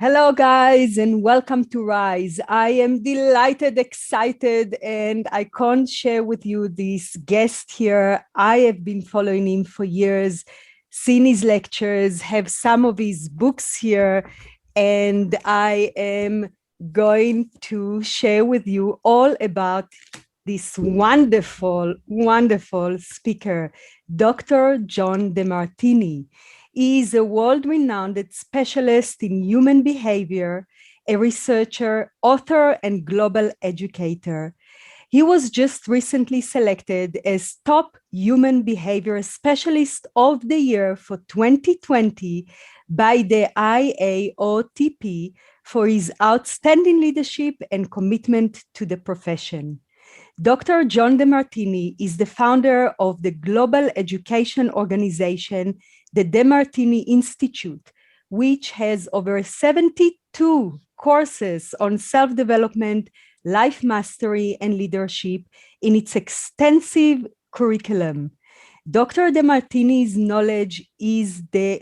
Hello, guys, and welcome to Rise. I am delighted, excited, and I can't share with you this guest here. I have been following him for years, seen his lectures, have some of his books here, and I am going to share with you all about this wonderful, wonderful speaker, Dr. John Demartini. He is a world-renowned specialist in human behavior, a researcher, author, and global educator. He was just recently selected as Top Human Behavior Specialist of the Year for 2020 by the IAOTP for his outstanding leadership and commitment to the profession. Dr. John Demartini is the founder of the global education organization, the Demartini Institute, which has over 72 courses on self-development, life mastery, and leadership in its extensive curriculum. Dr. Demartini's knowledge is the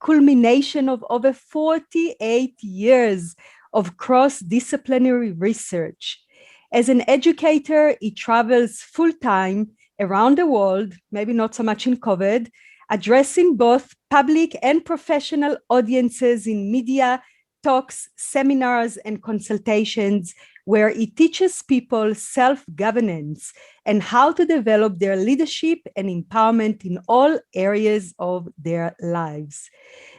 culmination of over 48 years of cross-disciplinary research. As an educator, he travels full-time around the world, maybe not so much in COVID, addressing both public and professional audiences in media, talks, seminars, and consultations, where he teaches people self-governance and how to develop their leadership and empowerment in all areas of their lives.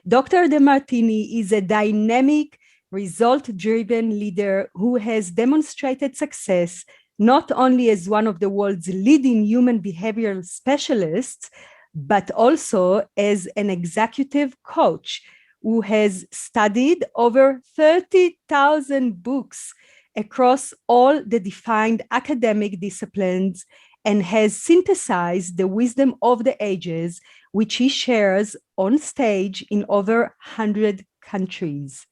Dr. Demartini is a dynamic, result-driven leader who has demonstrated success not only as one of the world's leading human behavioral specialists, but also as an executive coach who has studied over 30,000 books across all the defined academic disciplines and has synthesized the wisdom of the ages, which he shares on stage in over 100 countries.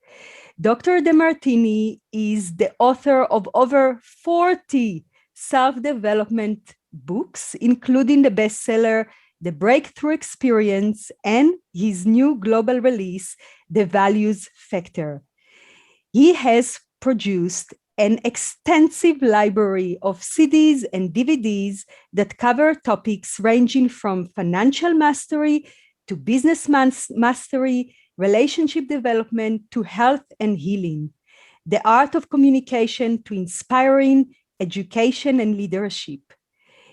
Dr. Demartini is the author of over 40 self-development books, including the bestseller, The Breakthrough Experience, and his new global release, The Values Factor. He has produced an extensive library of CDs and DVDs that cover topics ranging from financial mastery to business mastery, relationship development to health and healing, the art of communication to inspiring education and leadership.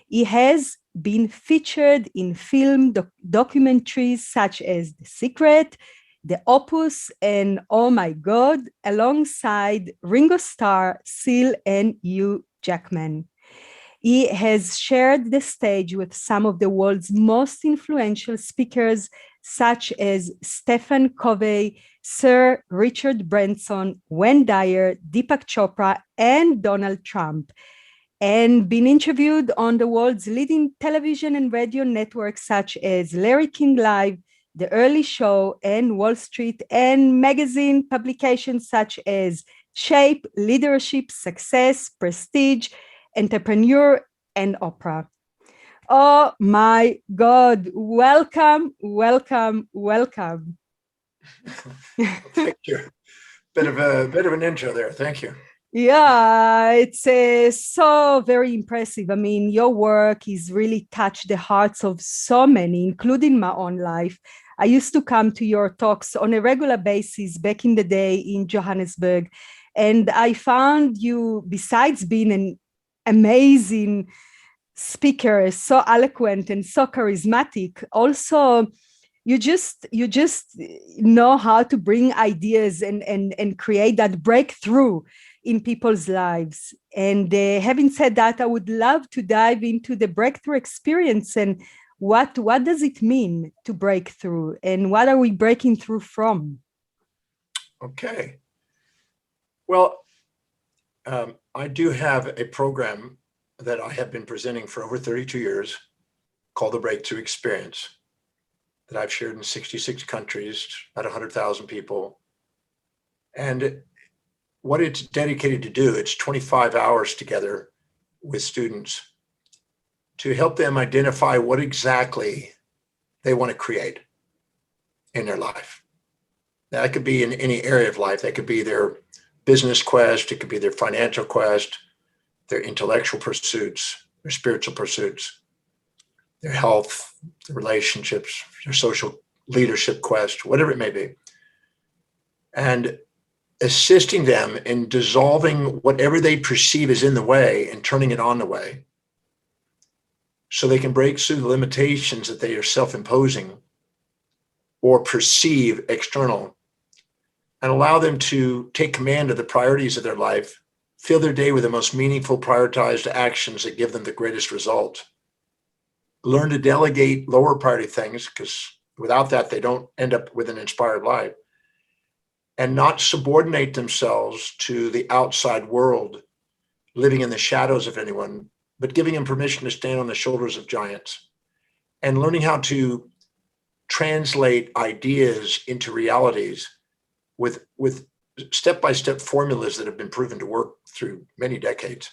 He has been featured in film documentaries such as The Secret, The Opus, and Oh My God, alongside Ringo Starr, Seal, and Hugh Jackman. He has shared the stage with some of the world's most influential speakers, such as Stephen Covey, Sir Richard Branson, Wayne Dyer, Deepak Chopra, and Donald Trump, and been interviewed on the world's leading television and radio networks such as Larry King Live, The Early Show, and Wall Street, and magazine publications such as Shape, Leadership, Success, Prestige, Entrepreneur, and Oprah. Oh my God, welcome, welcome, welcome. Thank you. Bit of an intro there. Thank you. Yeah, it's so very impressive. I mean, your work has really touched the hearts of so many, including my own life. I used to come to your talks on a regular basis back in the day in Johannesburg, and I found you, besides being an amazing speaker, so eloquent and so charismatic, also you just know how to bring ideas and create that breakthrough in people's lives. And having said that, I would love to dive into the breakthrough experience and what does it mean to break through, and what are we breaking through from? Okay. Well, I do have a program that I have been presenting for over 32 years called the Breakthrough Experience that I've shared in 66 countries, about 100,000 people. And what it's dedicated to do, it's 25 hours together with students to help them identify what exactly they want to create in their life. That could be in any area of life. That could be their business quest. It could be their financial quest, their intellectual pursuits, their spiritual pursuits, their health, their relationships, their social leadership quest, whatever it may be. And assisting them in dissolving whatever they perceive is in the way and turning it on the way, so they can break through the limitations that they are self-imposing or perceive external, and allow them to take command of the priorities of their life, fill their day with the most meaningful, prioritized actions that give them the greatest result. Learn to delegate lower priority things, because without that, they don't end up with an inspired life. And not subordinate themselves to the outside world, living in the shadows of anyone, but giving them permission to stand on the shoulders of giants, and learning how to translate ideas into realities with step-by-step formulas that have been proven to work through many decades.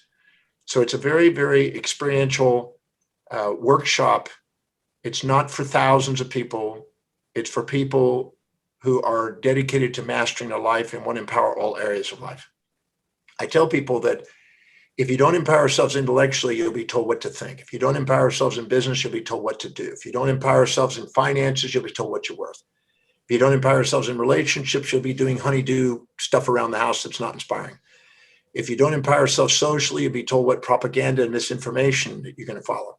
So it's a very, very experiential workshop. It's not for thousands of people. It's for people who are dedicated to mastering their life and want to empower all areas of life. I tell people that if you don't empower yourselves intellectually, you'll be told what to think. If you don't empower yourselves in business, you'll be told what to do. If you don't empower yourselves in finances, you'll be told what you're worth. If you don't empower yourselves in relationships, you'll be doing honeydew stuff around the house that's not inspiring. If you don't empower yourself socially, you'll be told what propaganda and misinformation that you're going to follow.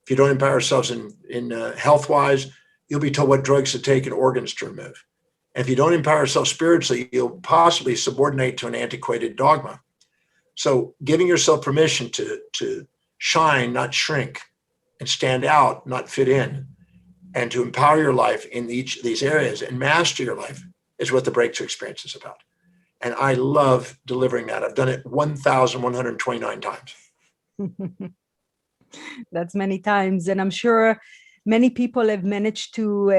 If you don't empower yourselves in health-wise, you'll be told what drugs to take and organs to remove. And if you don't empower yourself spiritually, you'll possibly subordinate to an antiquated dogma. So giving yourself permission to shine, not shrink, and stand out, not fit in, and to empower your life in each of these areas and master your life is what the breakthrough experience is about. And I love delivering that. I've done it 1,129 times. That's many times. And I'm sure many people have managed to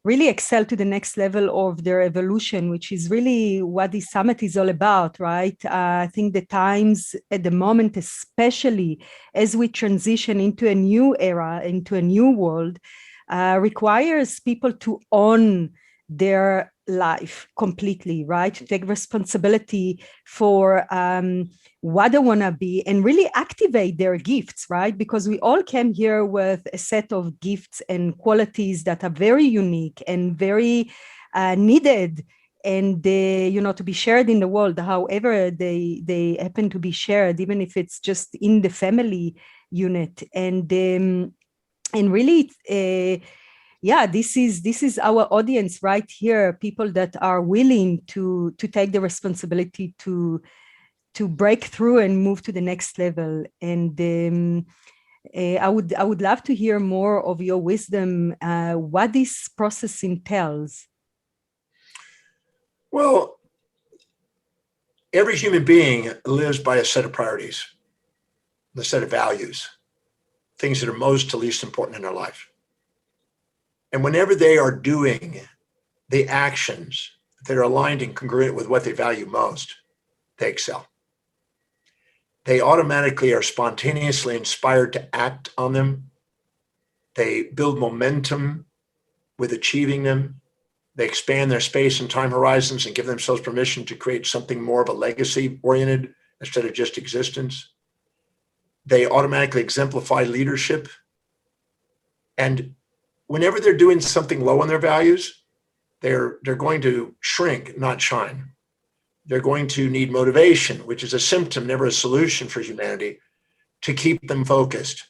really excel to the next level of their evolution, which is really what this summit is all about, right? I think the times at the moment, especially as we transition into a new era, into a new world, requires people to own their life completely, right? To take responsibility for what they want to be and really activate their gifts, right? Because we all came here with a set of gifts and qualities that are very unique and very needed, and to be shared in the world, however they happen to be shared, even if it's just in the family unit. And really this is our audience right here, people that are willing to take the responsibility to break through and move to the next level. And I would love to hear more of your wisdom, what this process entails. Well, every human being lives by a set of priorities, a set of values, things that are most to least important in their life. And whenever they are doing the actions that are aligned and congruent with what they value most, they excel. They automatically are spontaneously inspired to act on them. They build momentum with achieving them. They expand their space and time horizons and give themselves permission to create something more of a legacy-oriented instead of just existence. They automatically exemplify leadership. And whenever they're doing something low on their values, they're going to shrink, not shine. They're going to need motivation, which is a symptom, never a solution for humanity, to keep them focused.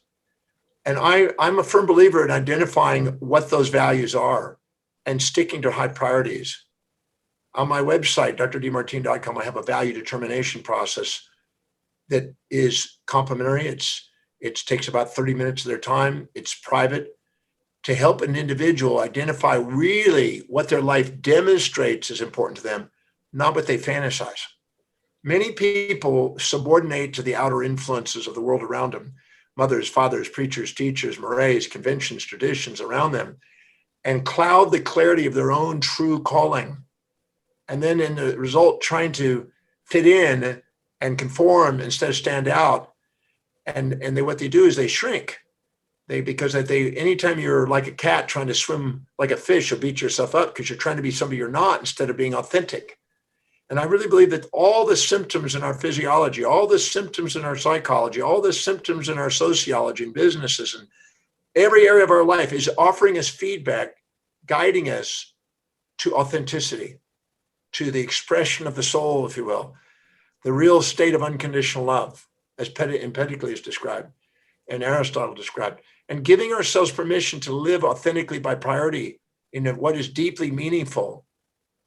And I'm a firm believer in identifying what those values are and sticking to high priorities. On my website, drdemartini.com, I have a value determination process that is complimentary. It takes about 30 minutes of their time. It's private, to help an individual identify really what their life demonstrates is important to them, not what they fantasize. Many people subordinate to the outer influences of the world around them, mothers, fathers, preachers, teachers, mores, conventions, traditions around them, and cloud the clarity of their own true calling. And then in the result, trying to fit in and conform instead of stand out. And what they do is they shrink. Because anytime you're like a cat trying to swim like a fish, you'll beat yourself up because you're trying to be somebody you're not instead of being authentic. And I really believe that all the symptoms in our physiology, all the symptoms in our psychology, all the symptoms in our sociology and businesses and every area of our life is offering us feedback, guiding us to authenticity, to the expression of the soul, if you will, the real state of unconditional love, as Empedocles described and Aristotle described, and giving ourselves permission to live authentically by priority in what is deeply meaningful,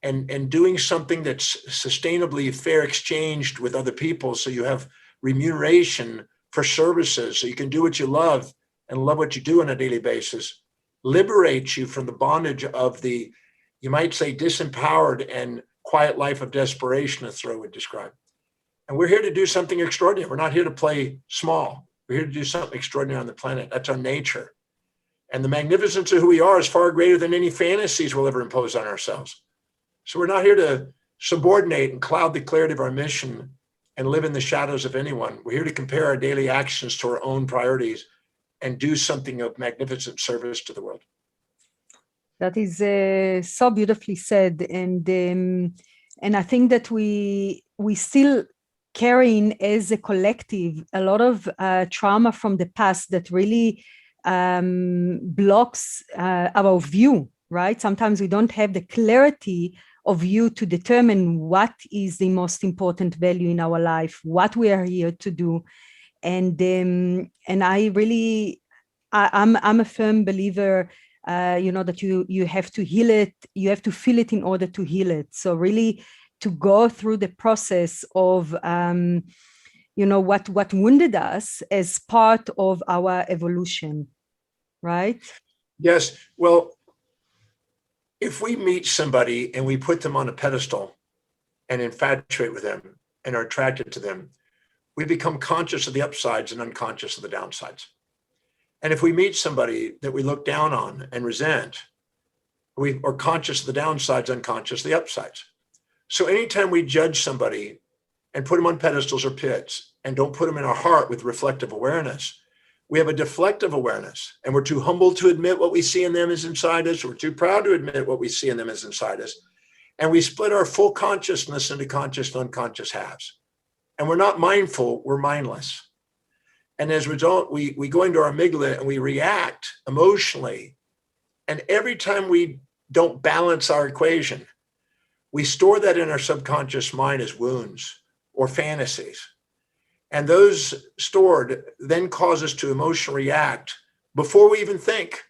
and doing something that's sustainably fair exchanged with other people, so you have remuneration for services, so you can do what you love and love what you do on a daily basis, liberates you from the bondage of the, you might say, disempowered and quiet life of desperation, as Thoreau would describe. And we're here to do something extraordinary. We're not here to play small. We're here to do something extraordinary on the planet. That's our nature. And the magnificence of who we are is far greater than any fantasies we'll ever impose on ourselves. So we're not here to subordinate and cloud the clarity of our mission and live in the shadows of anyone. We're here to compare our daily actions to our own priorities and do something of magnificent service to the world. That is so beautifully said. And I think that we still carrying as a collective a lot of trauma from the past that really blocks our view, right? Sometimes we don't have the clarity of view to determine what is the most important value in our life, what we are here to do. And I really, I'm a firm believer, that you have to heal it, you have to feel it in order to heal it. So really to go through the process of, what wounded us as part of our evolution, right? Yes. Well, if we meet somebody and we put them on a pedestal and infatuate with them and are attracted to them, we become conscious of the upsides and unconscious of the downsides. And if we meet somebody that we look down on and resent, we are conscious of the downsides, unconscious of the upsides. So anytime we judge somebody and put them on pedestals or pits and don't put them in our heart with reflective awareness, we have a deflective awareness, and we're too humble to admit what we see in them is inside us. We're too proud to admit what we see in them is inside us. And we split our full consciousness into conscious and unconscious halves. And we're not mindful, we're mindless. And as a result, we go into our amygdala and we react emotionally. And every time we don't balance our equation, we store that in our subconscious mind as wounds or fantasies. And those stored then cause us to emotionally react before we even think.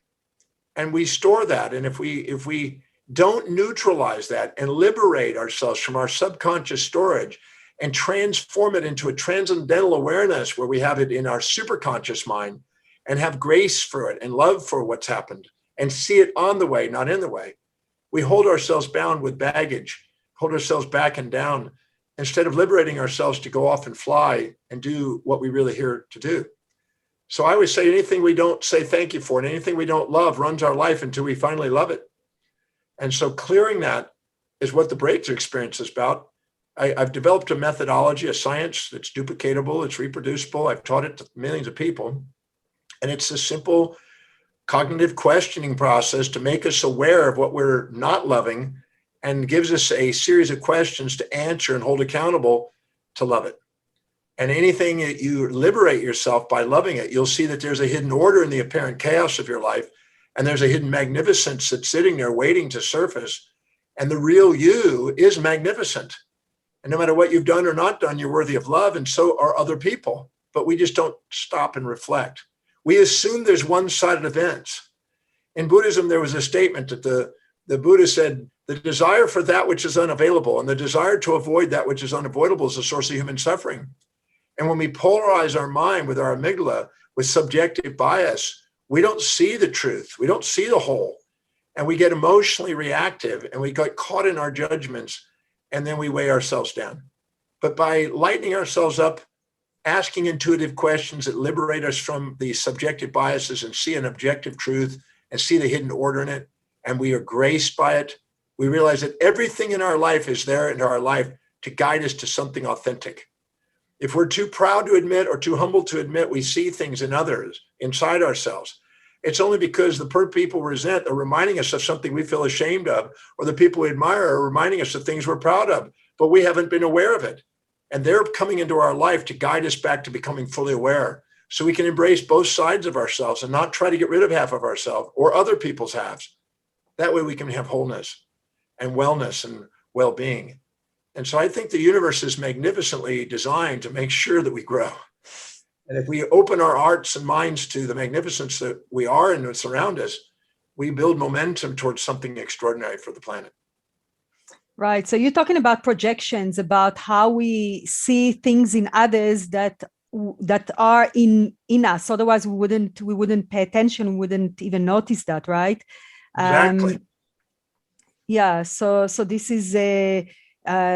And we store that. And if we don't neutralize that and liberate ourselves from our subconscious storage and transform it into a transcendental awareness where we have it in our superconscious mind and have grace for it and love for what's happened and see it on the way, not in the way, we hold ourselves bound with baggage, hold ourselves back and down, instead of liberating ourselves to go off and fly and do what we really here to do. So I always say anything we don't say thank you for and anything we don't love runs our life until we finally love it. And so clearing that is what the breakthrough experience is about. I've developed a methodology, a science that's duplicatable, it's reproducible. I've taught it to millions of people. And it's a simple cognitive questioning process to make us aware of what we're not loving and gives us a series of questions to answer and hold accountable to love it. And anything that you liberate yourself by loving it, you'll see that there's a hidden order in the apparent chaos of your life. And there's a hidden magnificence that's sitting there waiting to surface. And the real you is magnificent. And no matter what you've done or not done, you're worthy of love. And so are other people. But we just don't stop and reflect. We assume there's one-sided events. In Buddhism, there was a statement that the Buddha said, the desire for that which is unavailable and the desire to avoid that which is unavoidable is the source of human suffering. And when we polarize our mind with our amygdala, with subjective bias, we don't see the truth. We don't see the whole. And we get emotionally reactive and we get caught in our judgments and then we weigh ourselves down. But by lightening ourselves up, asking intuitive questions that liberate us from the subjective biases and see an objective truth and see the hidden order in it, and we are graced by it, we realize that everything in our life is there in our life to guide us to something authentic. If we're too proud to admit or too humble to admit we see things in others, inside ourselves, It's only because the people we resent are reminding us of something we feel ashamed of, or the people we admire are reminding us of things we're proud of, but we haven't been aware of it. And they're coming into our life to guide us back to becoming fully aware, so we can embrace both sides of ourselves and not try to get rid of half of ourselves or other people's halves. That way we can have wholeness and wellness and well-being. And so I think the universe is magnificently designed to make sure that we grow. And if we open our hearts and minds to the magnificence that we are and what's around us, we build momentum towards something extraordinary for the planet. Right. So you're talking about projections, about how we see things in others that are in us. Otherwise, we wouldn't pay attention, we wouldn't even notice that, right? Exactly. Yeah. So this is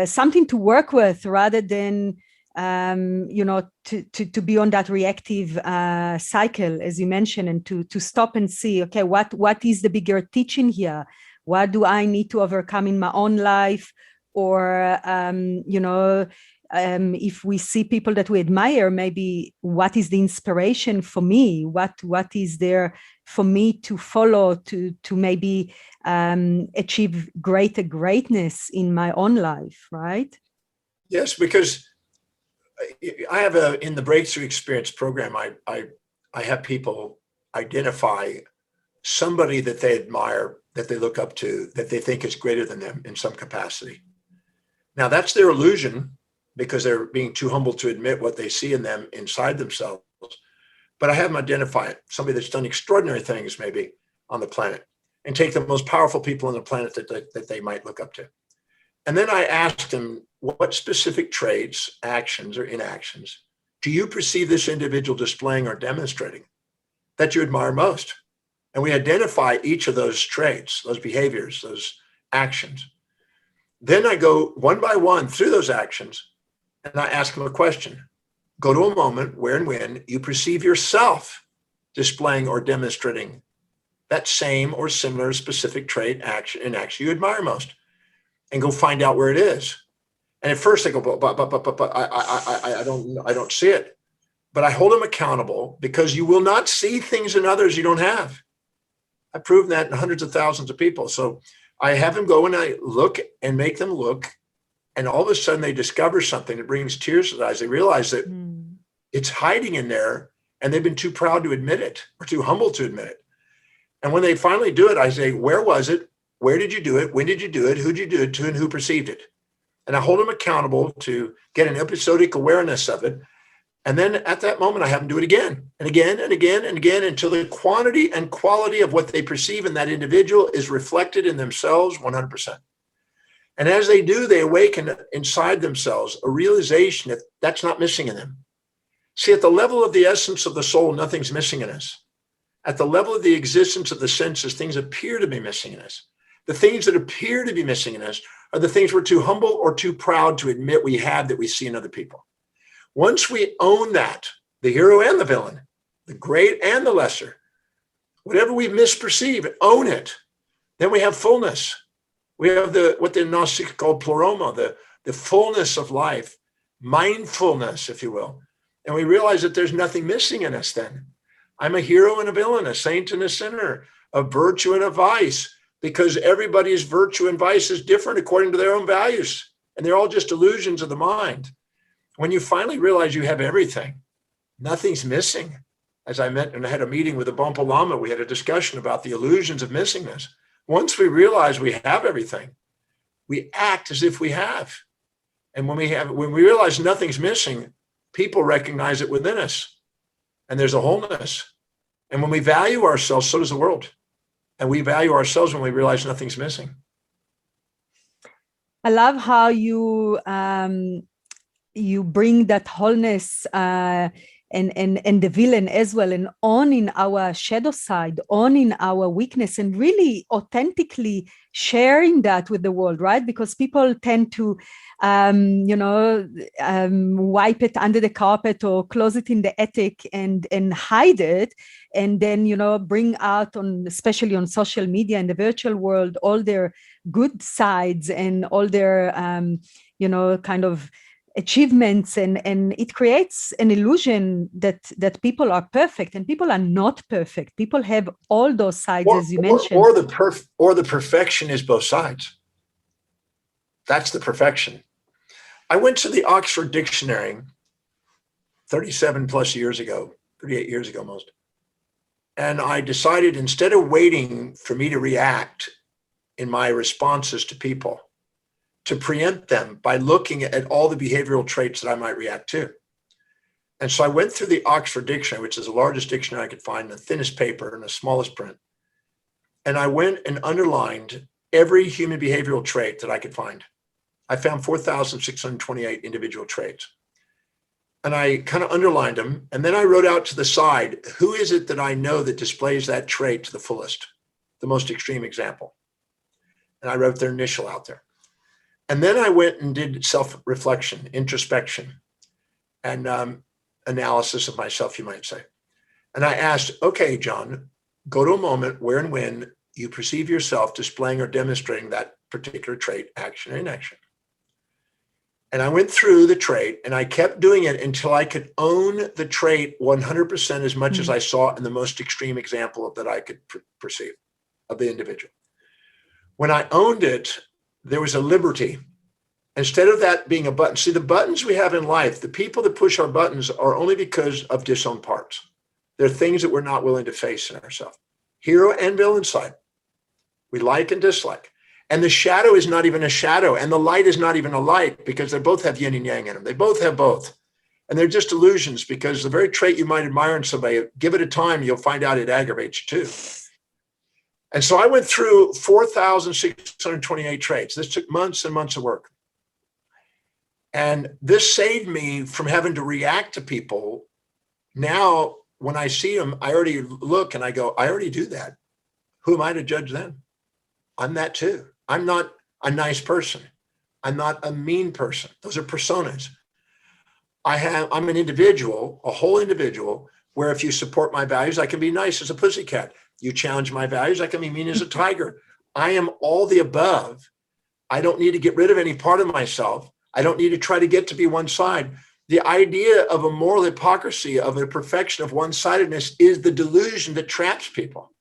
something to work with rather than to be on that reactive cycle, as you mentioned, and to stop and see, okay, what is the bigger teaching here? What do I need to overcome in my own life? Or, if we see people that we admire, maybe what is the inspiration for me? What is there for me to follow to maybe achieve greatness in my own life, right? Yes, because I have in the Breakthrough Experience program, I have people identify somebody that they admire, that they look up to, that they think is greater than them in some capacity. Now that's their illusion, because they're being too humble to admit what they see in them inside themselves. But I have them identify it, somebody that's done extraordinary things maybe on the planet, and take the most powerful people on the planet that they might look up to. And then I asked them, what specific traits, actions, or inactions do you perceive this individual displaying or demonstrating that you admire most? And we identify each of those traits, those behaviors, those actions. Then I go one by one through those actions, and I ask them a question. Go to a moment where and when you perceive yourself displaying or demonstrating that same or similar specific trait, action you admire most, and go find out where it is. And at first they go, but I don't see it. But I hold them accountable, because you will not see things in others you don't have. I've proven that in hundreds of thousands of people. So I have them go and I look and make them look. And all of a sudden they discover something that brings tears to their eyes. They realize that it's hiding in there, and they've been too proud to admit it, or too humble to admit it. And when they finally do it, I say, where was it? Where did you do it? When did you do it? Who did you do it to, and who perceived it? And I hold them accountable to get an episodic awareness of it. And then at that moment, I have them do it again and again and again and again, until the quantity and quality of what they perceive in that individual is reflected in themselves 100%. And as they do, they awaken inside themselves a realization that that's not missing in them. See, at the level of the essence of the soul, nothing's missing in us. At the level of the existence of the senses, things appear to be missing in us. The things that appear to be missing in us are the things we're too humble or too proud to admit we have, that we see in other people. Once we own that, the hero and the villain, the great and the lesser, whatever we misperceive, own it, then we have fullness. We have what the Gnostics call pleroma, the fullness of life, mindfulness, if you will. And we realize that there's nothing missing in us then. I'm a hero and a villain, a saint and a sinner, a virtue and a vice, because everybody's virtue and vice is different according to their own values. And they're all just illusions of the mind. When you finally realize you have everything, nothing's missing. As I met and I had a meeting with the Bonpo Lama, we had a discussion about the illusions of missingness. Once we realize we have everything, we act as if we have. And when we realize nothing's missing, people recognize it within us. And there's a wholeness. And when we value ourselves, so does the world. And we value ourselves when we realize nothing's missing. I love how you bring that wholeness and the villain as well, and on in our shadow side, on in our weakness, and really authentically sharing that with the world, right? Because people tend to wipe it under the carpet or close it in the attic and hide it, and then bring out especially on social media in the virtual world, all their good sides and all their kind of achievements, and it creates an illusion that people are perfect, and people are not perfect. People have all those sides, as you mentioned. Or the perfection is both sides. That's the perfection. I went to the Oxford Dictionary 37 plus years ago, 38 years ago most. And I decided, instead of waiting for me to react in my responses to people, to preempt them by looking at all the behavioral traits that I might react to. And so I went through the Oxford Dictionary, which is the largest dictionary I could find, the thinnest paper and the smallest print. And I went and underlined every human behavioral trait that I could find. I found 4,628 individual traits. And I kind of underlined them. And then I wrote out to the side, who is it that I know that displays that trait to the fullest, the most extreme example? And I wrote their initial out there. And then I went and did self-reflection, introspection, and analysis of myself, you might say. And I asked, okay, John, go to a moment where and when you perceive yourself displaying or demonstrating that particular trait, action or inaction. And I went through the trait, and I kept doing it until I could own the trait 100% as much as I saw in the most extreme example that I could perceive of the individual. When I owned it, there was a liberty. Instead of that being a button, see, the buttons we have in life, the people that push our buttons are only because of disowned parts. They're things that we're not willing to face in ourselves. Hero and villain side. We like and dislike. And the shadow is not even a shadow, and the light is not even a light, because they both have yin and yang in them. They both have both. And they're just illusions, because the very trait you might admire in somebody, give it a time, you'll find out it aggravates you too. And so I went through 4,628 traits. This took months and months of work. And this saved me from having to react to people. Now, when I see them, I already look and I go, I already do that. Who am I to judge them? I'm that too. I'm not a nice person. I'm not a mean person. Those are personas. I'm an individual, a whole individual, where if you support my values, I can be nice as a pussycat. You challenge my values, I can be mean as a tiger. I am all the above. I don't need to get rid of any part of myself. I don't need to try to get to be one side. The idea of a moral hypocrisy, of a perfection of one-sidedness, is the delusion that traps people.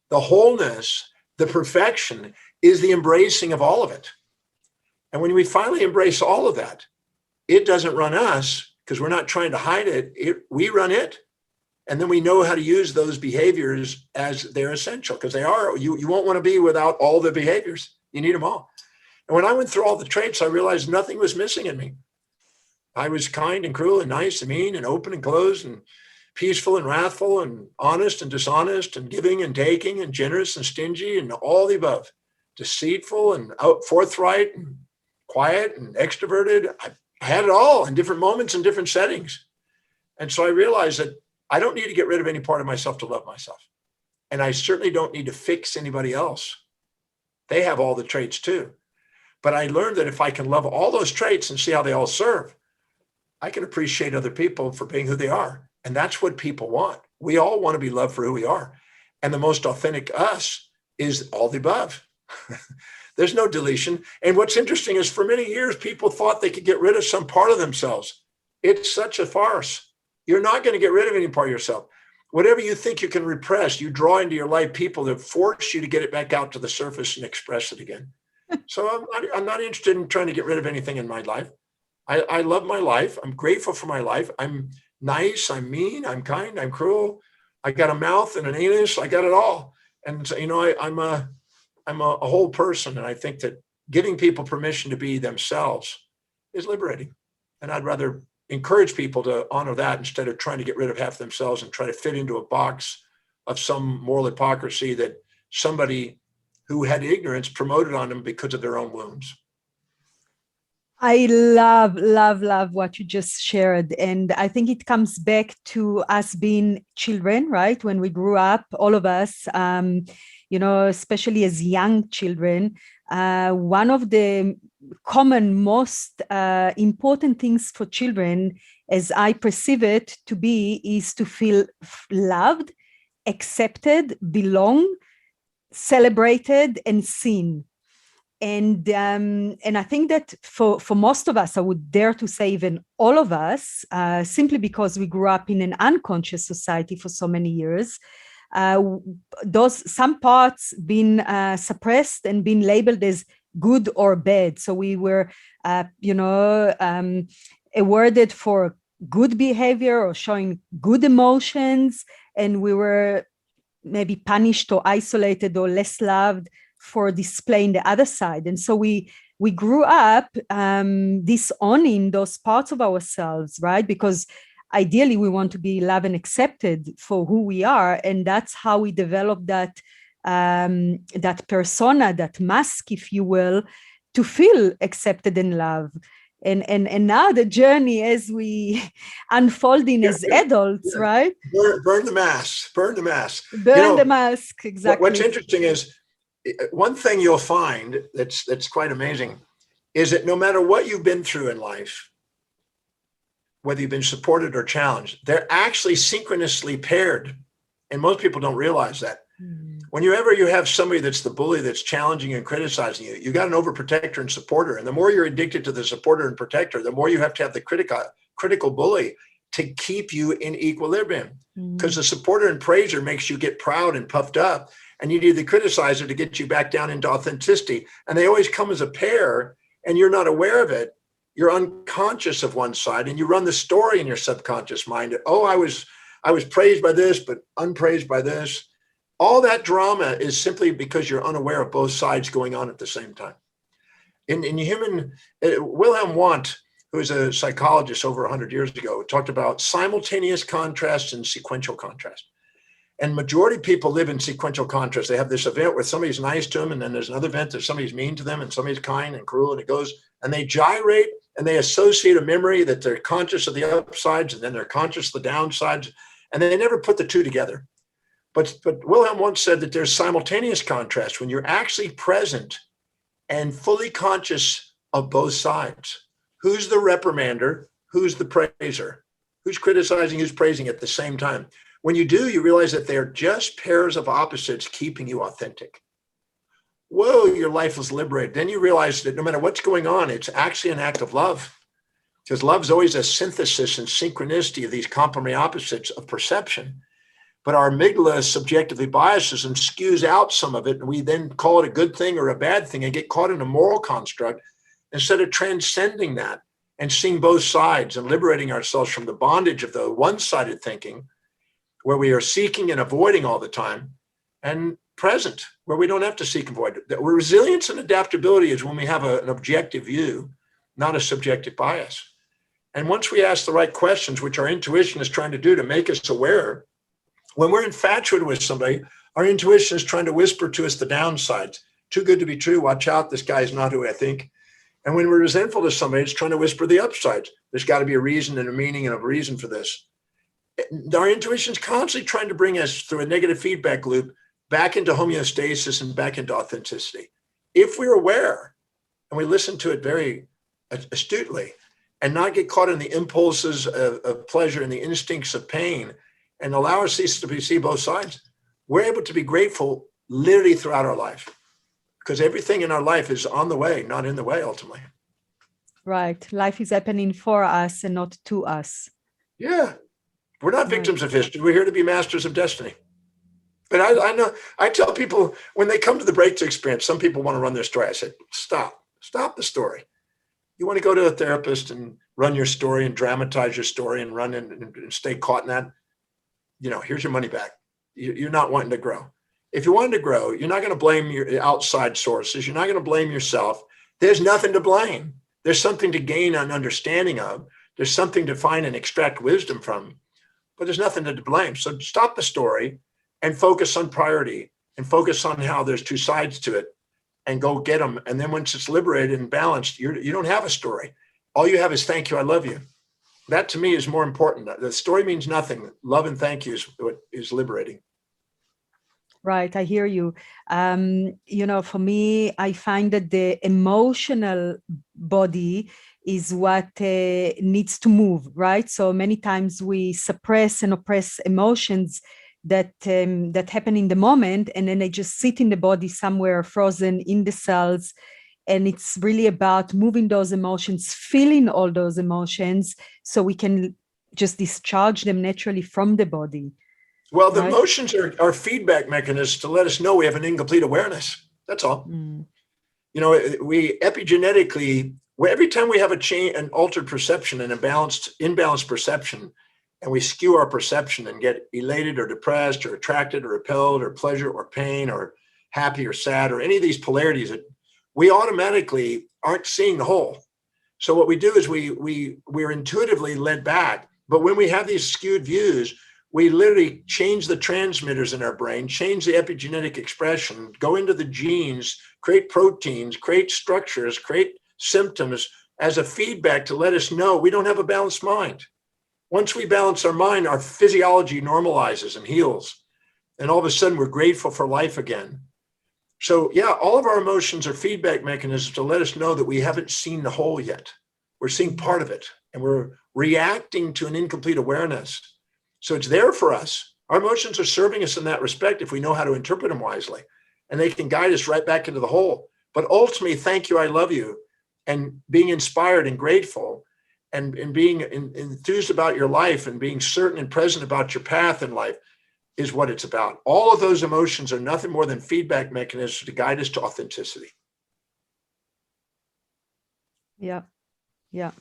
The wholeness, the perfection, is the embracing of all of it. And when we finally embrace all of that, it doesn't run us, because we're not trying to hide it. We run it. And then we know how to use those behaviors as they're essential, because they are. You won't want to be without all the behaviors. You need them all. And when I went through all the traits, I realized nothing was missing in me. I was kind and cruel and nice and mean and open and closed and peaceful and wrathful and honest and dishonest and giving and taking and generous and stingy and all the above. Deceitful and forthright and quiet and extroverted. I had it all in different moments and different settings. And so I realized that I don't need to get rid of any part of myself to love myself. And I certainly don't need to fix anybody else. They have all the traits too. But I learned that if I can love all those traits and see how they all serve, I can appreciate other people for being who they are. And that's what people want. We all want to be loved for who we are. And the most authentic us is all the above. There's no deletion. And what's interesting is, for many years, people thought they could get rid of some part of themselves. It's such a farce. You're not going to get rid of any part of yourself. Whatever you think you can repress, you draw into your life people that force you to get it back out to the surface and express it again. So I'm not interested in trying to get rid of anything in my life. I love my life. I'm grateful for my life. I'm nice. I'm mean. I'm kind. I'm cruel. I got a mouth and an anus. I got it all. And so, I'm a whole person. And I think that giving people permission to be themselves is liberating. And I'd rather encourage people to honor that instead of trying to get rid of half themselves and try to fit into a box of some moral hypocrisy that somebody who had ignorance promoted on them because of their own wounds. I love, love, love what you just shared. And I think it comes back to us being children, right? When we grew up, all of us, especially as young children, one of the common, most important things for children, as I perceive it to be, is to feel loved, accepted, belong, celebrated, and seen. And I think that for most of us, I would dare to say even all of us, simply because we grew up in an unconscious society for so many years, some parts been suppressed and been labeled as good or bad. So we were, awarded for good behavior or showing good emotions, and we were maybe punished or isolated or less loved for displaying the other side. And so we grew up disowning those parts of ourselves, right? Because ideally we want to be loved and accepted for who we are, and that's how we develop that persona, that mask, if you will, to feel accepted and loved. And now the journey as we unfolding as adults, right? Burn the mask. Burn the mask. Burn the mask. Exactly. What's interesting is one thing you'll find that's quite amazing is that no matter what you've been through in life, whether you've been supported or challenged, they're actually synchronously paired. And most people don't realize that. Whenever you have somebody that's the bully that's challenging and criticizing you, you got an overprotector and supporter. And the more you're addicted to the supporter and protector, the more you have to have the critical bully to keep you in equilibrium. Because the supporter and praiser makes you get proud and puffed up, and you need the criticizer to get you back down into authenticity. And they always come as a pair, and you're not aware of it. You're unconscious of one side, and you run the story in your subconscious mind. Oh, I was praised by this, but unpraised by this. All that drama is simply because you're unaware of both sides going on at the same time. In human, Wilhelm Wundt, who was a psychologist over 100 years ago, talked about simultaneous contrast and sequential contrast. And majority of people live in sequential contrast. They have this event where somebody's nice to them, and then there's another event that somebody's mean to them, and somebody's kind and cruel, and it goes, and they gyrate, and they associate a memory that they're conscious of the upsides, and then they're conscious of the downsides, and they never put the two together. But Wilhelm Wundt said that there's simultaneous contrast when you're actually present and fully conscious of both sides. Who's the reprimander? Who's the praiser? Who's criticizing? Who's praising at the same time? When you do, you realize that they're just pairs of opposites keeping you authentic. Whoa, your life is liberated. Then you realize that no matter what's going on, it's actually an act of love. Because love is always a synthesis and synchronicity of these complementary opposites of perception. But our amygdala subjectively biases and skews out some of it, and we then call it a good thing or a bad thing and get caught in a moral construct instead of transcending that and seeing both sides and liberating ourselves from the bondage of the one-sided thinking where we are seeking and avoiding all the time, and present where we don't have to seek and avoid. Resilience and adaptability is when we have an objective view, not a subjective bias. And once we ask the right questions, which our intuition is trying to do to make us aware, when we're infatuated with somebody, our intuition is trying to whisper to us the downsides. Too good to be true. Watch out. This guy is not who I think. And when we're resentful to somebody, it's trying to whisper the upsides. There's got to be a reason and a meaning and a reason for this. Our intuition is constantly trying to bring us through a negative feedback loop back into homeostasis and back into authenticity. If we're aware and we listen to it very astutely and not get caught in the impulses of pleasure and the instincts of pain, and allow ourselves to see both sides, we're able to be grateful literally throughout our life, because everything in our life is on the way, not in the way, ultimately. Right. Life is happening for us and not to us. Yeah. We're not victims of history. We're here to be masters of destiny. But I tell people when they come to the breakthrough experience, some people want to run their story. I said, stop the story. You want to go to a therapist and run your story and dramatize your story and run and stay caught in that? Here's your money back. You're not wanting to grow. If you're wanting to grow, you're not going to blame your outside sources. You're not going to blame yourself. There's nothing to blame. There's something to gain an understanding of. There's something to find and extract wisdom from, but there's nothing to blame. So stop the story and focus on priority and focus on how there's two sides to it and go get them. And then once it's liberated and balanced, you don't have a story. All you have is thank you, I love you. That to me is more important. The story means nothing. Love and thank you is what is liberating. Right, I hear you. For me, I find that the emotional body is what needs to move, right? So many times we suppress and oppress emotions that happen in the moment, and then they just sit in the body somewhere, frozen in the cells. And it's really about moving those emotions, feeling all those emotions, so we can just discharge them naturally from the body. Well, the emotions are feedback mechanisms to let us know we have an incomplete awareness. That's all. You know, we epigenetically, every time we have an altered perception, an imbalanced perception, and we skew our perception and get elated or depressed or attracted or repelled or pleasure or pain or happy or sad or any of these polarities, we automatically aren't seeing the whole. So what we do is we're intuitively led back. But when we have these skewed views, we literally change the transmitters in our brain, change the epigenetic expression, go into the genes, create proteins, create structures, create symptoms as a feedback to let us know we don't have a balanced mind. Once we balance our mind, our physiology normalizes and heals. And all of a sudden, we're grateful for life again. So yeah, all of our emotions are feedback mechanisms to let us know that we haven't seen the whole yet. We're seeing part of it, and we're reacting to an incomplete awareness. So it's there for us. Our emotions are serving us in that respect if we know how to interpret them wisely, and they can guide us right back into the whole. But ultimately, thank you, I love you, and being inspired and grateful and being enthused about your life and being certain and present about your path in life is what it's about. All of those emotions are nothing more than feedback mechanisms to guide us to authenticity. Yeah. Yeah.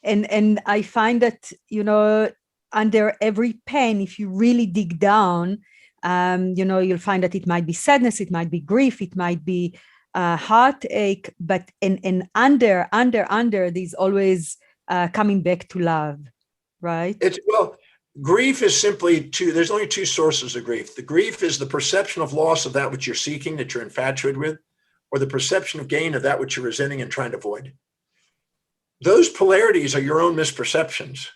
And I find that, you know, under every pain, if you really dig down, you know, you'll find that it might be sadness, it might be grief, it might be heartache, but and under, there's always coming back to love, right? Well, grief is simply there's only two sources of grief. The grief is the perception of loss of that which you're seeking, that you're infatuated with, or the perception of gain of that which you're resenting and trying to avoid. Those polarities are your own misperceptions.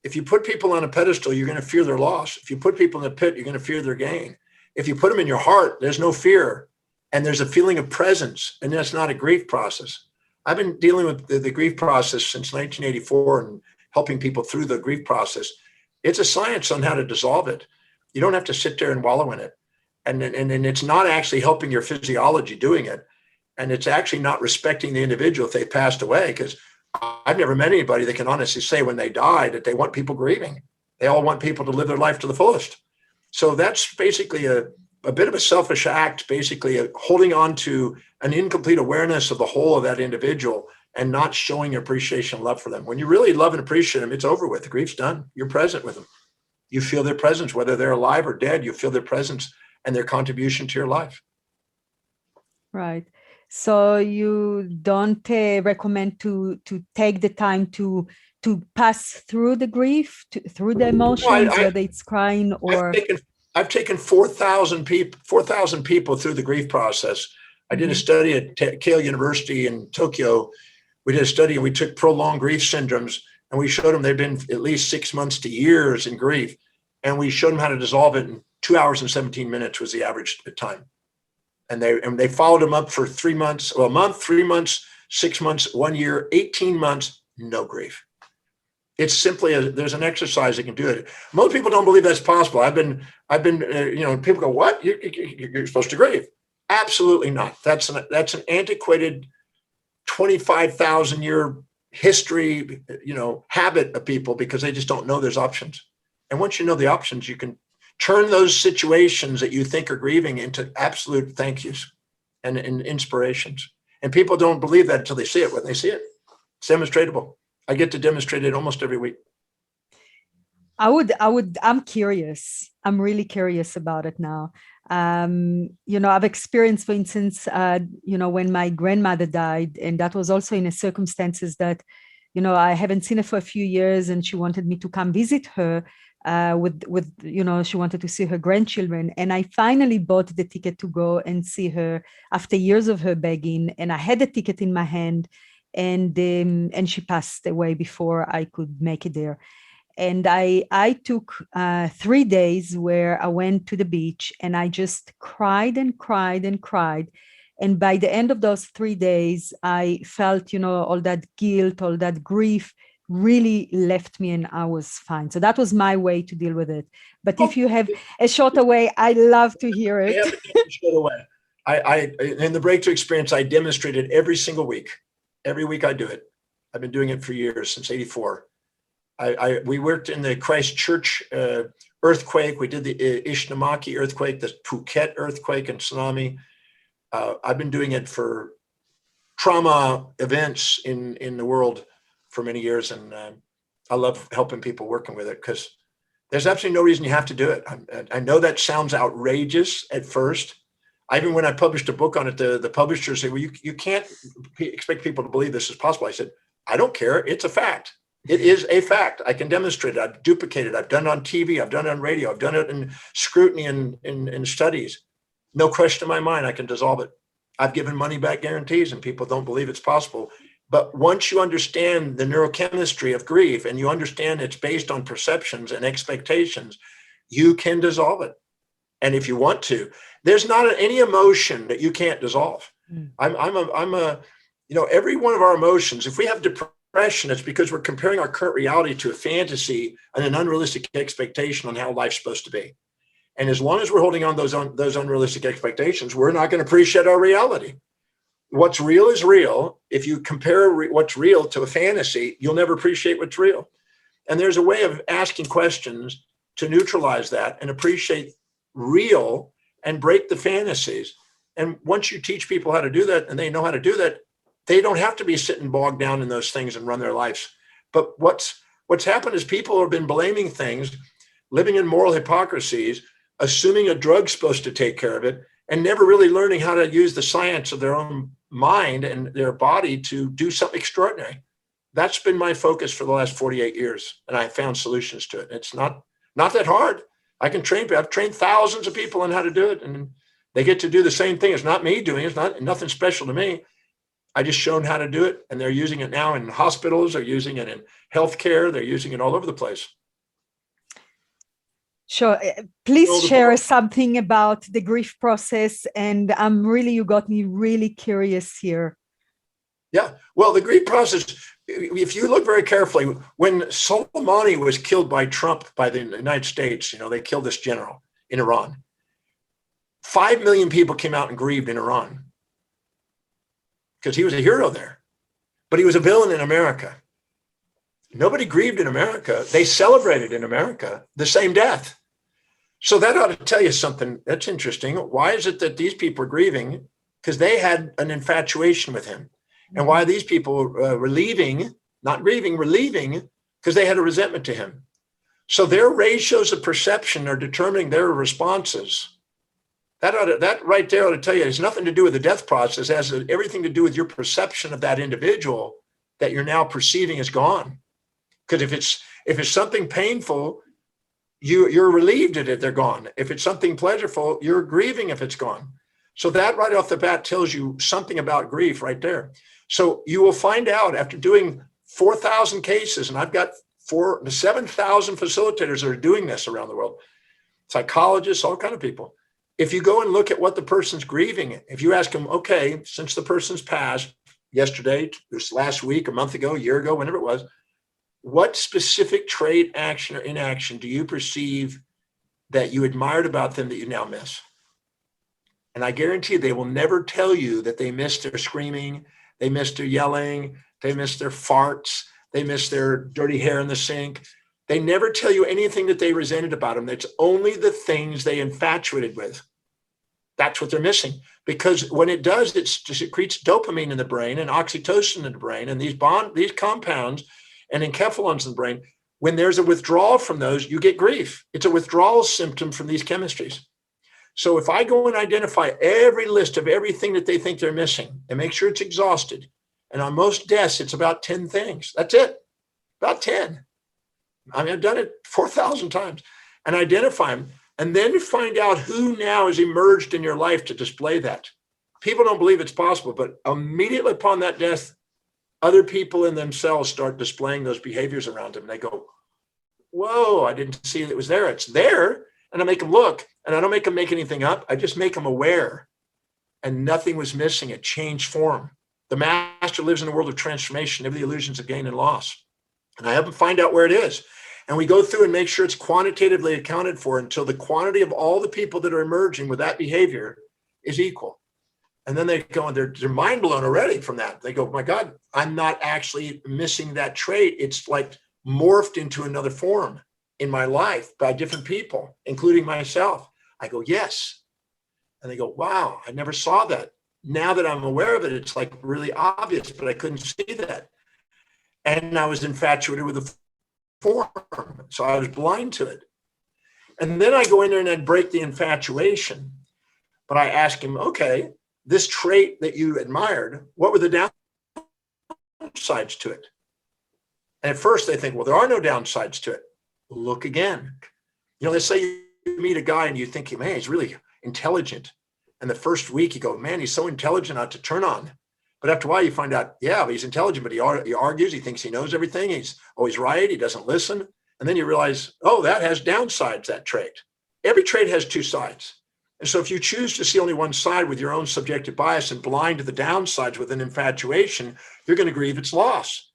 If you put people on a pedestal, you're going to fear their loss. If you put people in a pit, you're going to fear their gain. If you put them in your heart, there's no fear. And there's a feeling of presence. And that's not a grief process. I've been dealing with the grief process since 1984 and helping people through the grief process. It's a science on how to dissolve it. You don't have to sit there and wallow in it. And it's not actually helping your physiology doing it. And it's actually not respecting the individual if they passed away, because I've never met anybody that can honestly say when they die that they want people grieving. They all want people to live their life to the fullest. So that's basically a bit of a selfish act, basically holding on to an incomplete awareness of the whole of that individual and not showing appreciation and love for them. When you really love and appreciate them, it's over with. The grief's done. You're present with them. You feel their presence, whether they're alive or dead. You feel their presence and their contribution to your life. Right. So you don't recommend to take the time to pass through the grief, through the emotions, whether it's crying or. I've taken 4,000 people through the grief process. I did a study at Keio University in Tokyo. We did a study and we took prolonged grief syndromes and we showed them they'd been at least 6 months to years in grief. And we showed them how to dissolve it in 2 hours and 17 minutes was the average time. And they followed them up for 3 months, well, a month, 3 months, 6 months, 1 year, 18 months, no grief. It's simply there's an exercise that can do it. Most people don't believe that's possible. I've been, people go, what? You're supposed to grieve? Absolutely not. That's an antiquated 25,000 year history, habit of people because they just don't know there's options. And once you know the options, you can turn those situations that you think are grieving into absolute thank yous and inspirations. And people don't believe that until they see it. When they see it, it's demonstratable. I get to demonstrate it almost every week. I'm curious. I'm really curious about it now. I've experienced, for instance, when my grandmother died, and that was also in a circumstances that, I haven't seen her for a few years, and she wanted me to come visit her she wanted to see her grandchildren. And I finally bought the ticket to go and see her after years of her begging. And I had the ticket in my hand, and she passed away before I could make it there. And I took 3 days where I went to the beach and I just cried and cried and cried. And by the end of those 3 days, I felt, all that guilt, all that grief really left me, and I was fine. So that was my way to deal with it. But if you have a shorter way, I love to hear it. I have a shorter way. In the breakthrough experience, I demonstrate it every single week. Every week I do it. I've been doing it for years, since '84. We worked in the Christchurch earthquake. We did the Ishinomaki earthquake, the Phuket earthquake and tsunami. I've been doing it for trauma events in the world for many years. And I love helping people working with it, because there's absolutely no reason you have to do it. I know that sounds outrageous at first. Even when I published a book on it, the publishers say, well, you can't expect people to believe this is possible. I said, I don't care. It's a fact. It is a fact. I can demonstrate it. I've duplicated it. I've done it on TV. I've done it on radio. I've done it in scrutiny and in studies. No question in my mind, I can dissolve it. I've given money back guarantees and people don't believe it's possible. But once you understand the neurochemistry of grief and you understand it's based on perceptions and expectations, you can dissolve it. And if you want to, there's not any emotion that you can't dissolve. Every one of our emotions, if we have depression, it's because we're comparing our current reality to a fantasy and an unrealistic expectation on how life's supposed to be. And as long as we're holding on those unrealistic expectations, we're not going to appreciate our reality. What's real is real. If you compare what's real to a fantasy, you'll never appreciate what's real. And there's a way of asking questions to neutralize that and appreciate real and break the fantasies. And once you teach people how to do that and they know how to do that, they don't have to be sitting bogged down in those things and run their lives. But what's happened is people have been blaming things, living in moral hypocrisies, assuming a drug's supposed to take care of it, and never really learning how to use the science of their own mind and their body to do something extraordinary. That's been my focus for the last 48 years. And I found solutions to it. It's not that hard. I can train. I've trained thousands of people on how to do it, and they get to do the same thing. It's not me doing it. It's nothing special to me. I just shown how to do it, and they're using it now in hospitals. They're using it in healthcare. They're using it all over the place. Sure. Please share something about the grief process. And you got me really curious here. Yeah. Well, the grief process, if you look very carefully, when Soleimani was killed by Trump, by the United States, they killed this general in Iran. 5 million people came out and grieved in Iran because he was a hero there, but he was a villain in America. Nobody grieved in America. They celebrated in America the same death. So that ought to tell you something that's interesting. Why is it that these people are grieving? Because they had an infatuation with him. And why these people were leaving, not grieving, were leaving because they had a resentment to him. So their ratios of perception are determining their responses. That right there ought to tell you, it has nothing to do with the death process. It has everything to do with your perception of that individual that you're now perceiving is gone. Because if it's something painful, you're relieved at it, they're gone. If it's something pleasurable, you're grieving if it's gone. So that right off the bat tells you something about grief right there. So you will find out after doing 4,000 cases, and I've got 7,000 facilitators that are doing this around the world, psychologists, all kind of people. If you go and look at what the person's grieving, if you ask them, okay, since the person's passed yesterday, this last week, a month ago, a year ago, whenever it was, what specific trait, action, or inaction do you perceive that you admired about them that you now miss? And I guarantee they will never tell you that they missed their screaming, they missed their yelling, they missed their farts, they missed their dirty hair in the sink. They never tell you anything that they resented about them. It's only the things they infatuated with. That's what they're missing. Because when it does, it secretes dopamine in the brain and oxytocin in the brain, and these compounds and enkephalons in the brain. When there's a withdrawal from those, you get grief. It's a withdrawal symptom from these chemistries. So if I go and identify every list of everything that they think they're missing and make sure it's exhausted, and on most deaths, it's about 10 things. That's it, about 10. I mean, I've done it 4,000 times, and identify them, and then find out who now has emerged in your life to display that. People don't believe it's possible, but immediately upon that death, other people in themselves start displaying those behaviors around them. They go, whoa, I didn't see it was there. It's there. And I make them look, and I don't make them make anything up. I just make them aware. And nothing was missing. It changed form. The master lives in a world of transformation, never the illusions of gain and loss. And I help them find out where it is. And we go through and make sure it's quantitatively accounted for until the quantity of all the people that are emerging with that behavior is equal. And then they go, and they're mind blown already from that. They go, my God, I'm not actually missing that trait. It's like morphed into another form in my life by different people, including myself. I go, yes. And they go, wow, I never saw that. Now that I'm aware of it, it's like really obvious, but I couldn't see that. And I was infatuated with the form. So I was blind to it. And then I go in there and I'd break the infatuation. But I ask him, okay, this trait that you admired, what were the downsides to it? And at first they think, well, there are no downsides to it. Look again. You know, let's say you meet a guy and you think, man, he's really intelligent. And the first week you go, man, he's so intelligent not to turn on. But after a while you find out, yeah, but he's intelligent, but he argues, he thinks he knows everything. He's always right. He doesn't listen. And then you realize, oh, that has downsides, that trait. Every trait has two sides. And so if you choose to see only one side with your own subjective bias and blind to the downsides with an infatuation, you're going to grieve its loss.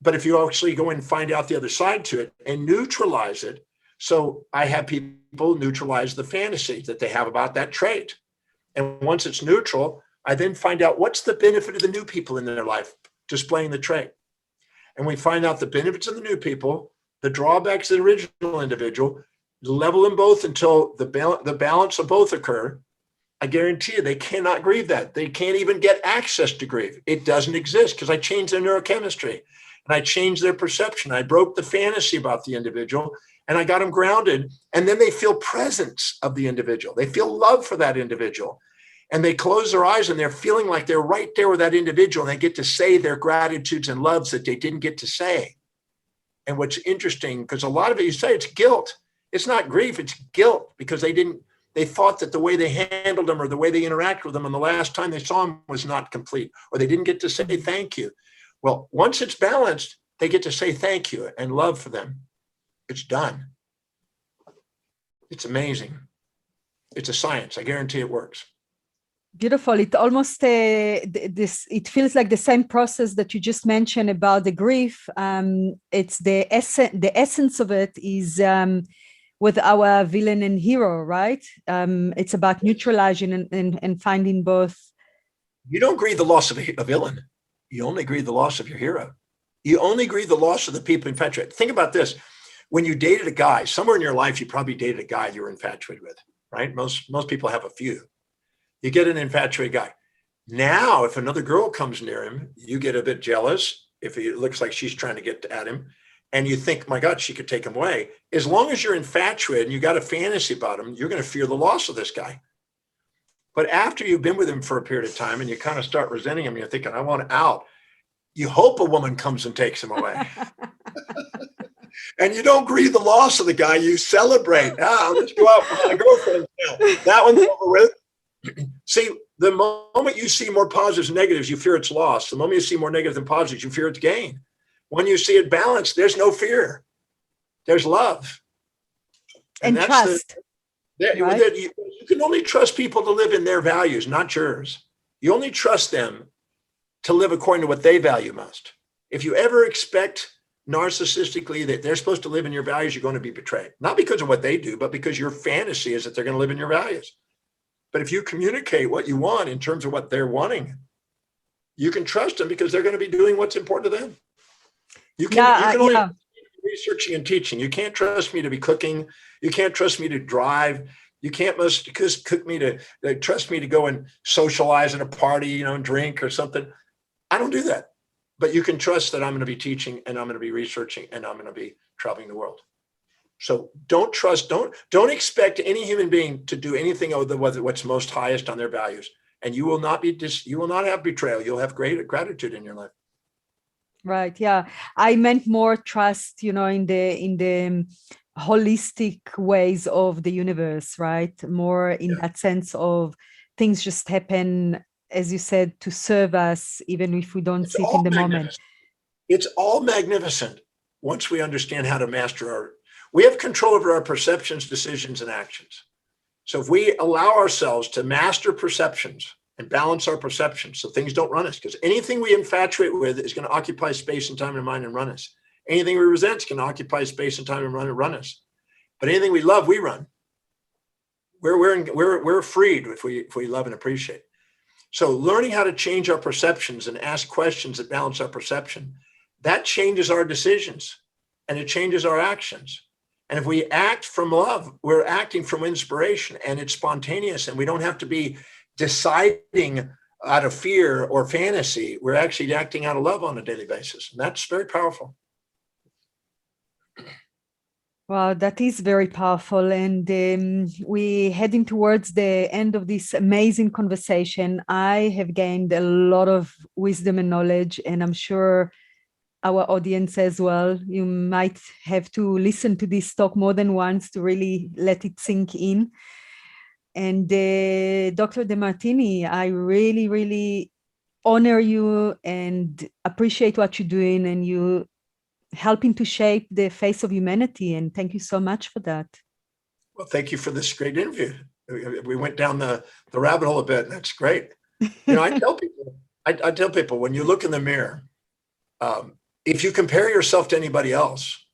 But if you actually go and find out the other side to it and neutralize it, so I have people neutralize the fantasies that they have about that trait. And once it's neutral, I then find out what's the benefit of the new people in their life displaying the trait. And we find out the benefits of the new people, the drawbacks of the original individual, level them both until the balance of both occur. I guarantee you they cannot grieve that. They can't even get access to grief. It doesn't exist because I changed their neurochemistry and I changed their perception. I broke the fantasy about the individual and I got them grounded. And then they feel presence of the individual. They feel love for that individual. And they close their eyes and they're feeling like they're right there with that individual. And they get to say their gratitudes and loves that they didn't get to say. And what's interesting, because a lot of it, you say it's guilt. It's not grief, it's guilt because they thought that the way they handled them or the way they interacted with them and the last time they saw them was not complete, or they didn't get to say thank you. Well, once it's balanced, they get to say thank you and love for them. It's done. It's amazing. It's a science. I guarantee it works. Beautiful. It almost it feels like the same process that you just mentioned about the grief. It's the essence of it is with our villain and hero, right? It's about neutralizing and finding both. You don't grieve the loss of a villain. You only grieve the loss of your hero. You only grieve the loss of the people infatuated. Think about this. When you dated a guy, somewhere in your life, you probably dated a guy you were infatuated with, right? Most people have a few. You get an infatuated guy. Now, if another girl comes near him, you get a bit jealous if it looks like she's trying to get at him. And you think, my God, she could take him away. As long as you're infatuated and you got a fantasy about him, you're going to fear the loss of this guy. But after you've been with him for a period of time and you kind of start resenting him, you're thinking, I want out. You hope a woman comes and takes him away. And you don't grieve the loss of the guy. You celebrate. Let's go out with my girlfriend now. That one's over with. See, the moment you see more positives and negatives, you fear its loss. The moment you see more negative than positives, you fear its gain. When you see it balanced, there's no fear. There's love. And trust. Right? You can only trust people to live in their values, not yours. You only trust them to live according to what they value most. If you ever expect narcissistically that they're supposed to live in your values, you're going to be betrayed. Not because of what they do, but because your fantasy is that they're going to live in your values. But if you communicate what you want in terms of what they're wanting, you can trust them because they're going to be doing what's important to them. You can only be researching and teaching. You can't trust me to be cooking. You can't trust me to drive. You can't trust me to go and socialize at a party, and drink or something. I don't do that. But you can trust that I'm going to be teaching and I'm going to be researching and I'm going to be traveling the world. So don't expect any human being to do anything other than what's most highest on their values. And you will not have betrayal. You'll have great gratitude in your life. Right. Yeah. I meant more trust, in the holistic ways of the universe, right? More in that sense of things just happen, as you said, to serve us, even if we don't see it in the moment. It's all magnificent once we understand how to master we have control over our perceptions, decisions, and actions. So if we allow ourselves to master perceptions and balance our perceptions so things don't run us, because anything we infatuate with is going to occupy space and time and mind and run us. Anything we resent is going to occupy space and time and run us. But anything we love, we run. We're freed if we love and appreciate. So learning how to change our perceptions and ask questions that balance our perception, that changes our decisions and it changes our actions. And if we act from love, we're acting from inspiration and it's spontaneous and we don't have to be deciding out of fear or fantasy. We're actually acting out of love on a daily basis. And that's very powerful. Wow, that is very powerful. And we're heading towards the end of this amazing conversation. I have gained a lot of wisdom and knowledge, and I'm sure our audience as well. You might have to listen to this talk more than once to really let it sink in. And Dr. Demartini, I really, really honor you and appreciate what you're doing, and you helping to shape the face of humanity. And thank you so much for that. Well, thank you for this great interview. We went down the rabbit hole a bit, and that's great. I tell people, when you look in the mirror, if you compare yourself to anybody else,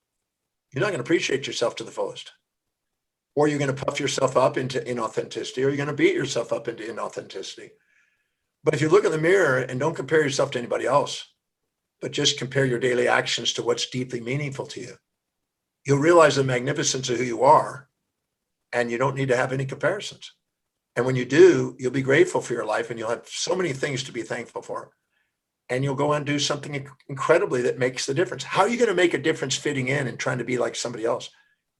you're not going to appreciate yourself to the fullest. Or you're going to puff yourself up into inauthenticity, or you're going to beat yourself up into inauthenticity. But if you look in the mirror and don't compare yourself to anybody else, but just compare your daily actions to what's deeply meaningful to you, you'll realize the magnificence of who you are, and you don't need to have any comparisons. And when you do, you'll be grateful for your life, and you'll have so many things to be thankful for. And you'll go and do something incredibly that makes the difference. How are you going to make a difference fitting in and trying to be like somebody else?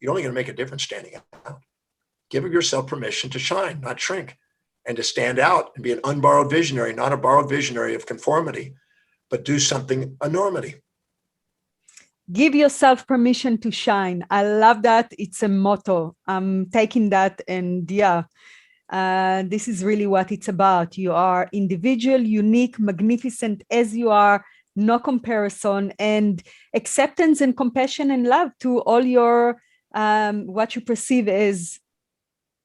You're only going to make a difference standing out. Give yourself permission to shine, not shrink, and to stand out and be an unborrowed visionary, not a borrowed visionary of conformity, but do something enormity. Give yourself permission to shine. I love that. It's a motto. I'm taking that, and this is really what it's about. You are individual, unique, magnificent as you are, no comparison, and acceptance and compassion and love to all your what you perceive as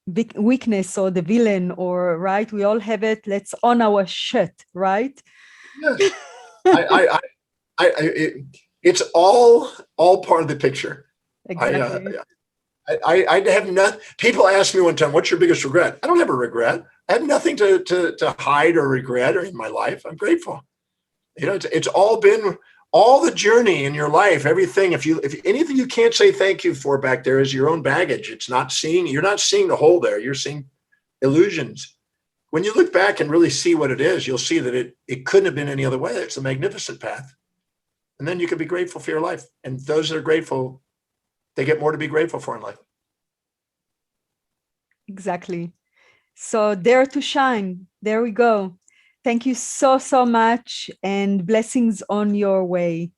weakness or the villain, or right. We all have it. Let's own our shit, right? Yes. It's all part of the picture. Exactly. I have nothing. People ask me one time, "What's your biggest regret?" I don't have a regret. I have nothing to hide or regret in my life. I'm grateful. It's all been all the journey in your life. Everything. If anything you can't say thank you for back there is your own baggage. You're not seeing the whole there. You're seeing illusions. When you look back and really see what it is, you'll see that it couldn't have been any other way. It's a magnificent path. And then you can be grateful for your life. And those that are grateful, they get more to be grateful for in life. Exactly. So dare to shine. There we go. Thank you so, so much, and blessings on your way.